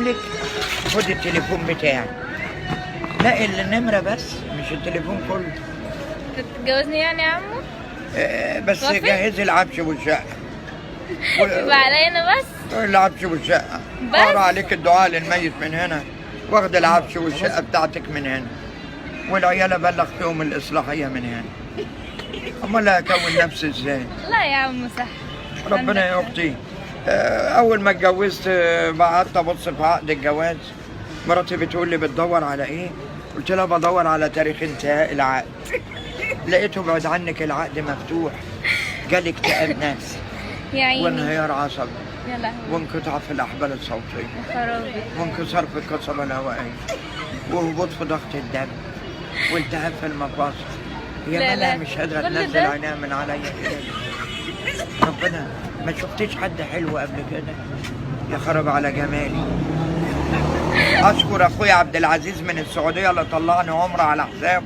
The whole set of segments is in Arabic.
لك خد التليفون بتاعي، لا النمرة بس مش التليفون كله. تتجوزني يعني يا عمو؟ بس وافق؟ جهزي العفش والشقة. يبقى عليا انا بس؟ العفش والشقة. بس؟ اقرا عليك الدعاء للميت من هنا، واخد العفش والشقة بتاعتك من هنا، والعيال ابلغ فيهم الإصلاحية من هنا. امال هكون نفسي ازاي؟ لا يا عمو صح. ربنا يا اختي. اول ما اتجوزت قعدت ابص في عقد الجواز، مراتي بتقول لي بتدور على ايه؟ قلت لها بدور على تاريخ انتهاء العقد. لقيته بعد عنك العقد مفتوح، جالي اكتئاب نفسي يا عيني وانهيار عصبي يا لهوي وانقطاع في الاحبال الصوتيه يا خرابي. وانكسار في القصبه الهوائيه وهبوط في ضغط الدم والتهاب في المفاصل. لا، يا لا. ملا مش قادره كل تنزل ده؟ عينيها من عليا كده. ربنا ما شفتيش حد حلو قبل كده؟ يا خراب على جمالي. اشكر اخويا عبد العزيز من السعوديه اللي طلعني عمره على حسابه.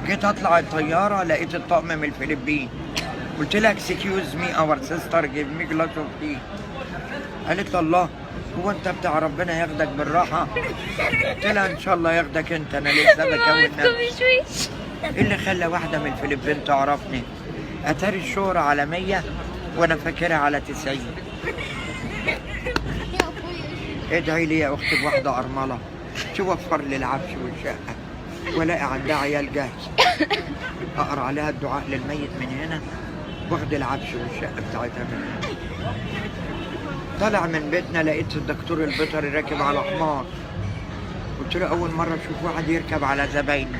جيت اطلع الطياره لقيت الطقم من الفلبين، قلت لها اكسكيوز مي اور سيستر جيف مي جلاس اوف تي. قالت لي الله، هو انت بتاع ربنا ياخدك بالراحه؟ قلت لها ان شاء الله ياخدك انت، انا لسه بكون نفسي. ايه اللي خلى واحده من الفلبين تعرفني؟ اتاري الشهرة على 100 وانا فاكرها على 90. ادعي لي يا اختي بواحده ارمله توفر لي العفش والشقه والاقي عندها عيال جاهز، اقرا عليها الدعاء للميت من هنا، واخد العفش والشقه بتاعتها من هنا. طلع من بيتنا لقيت الدكتور البيطري راكب على حمار. قلت له اول مره اشوف واحد يركب على زباينه.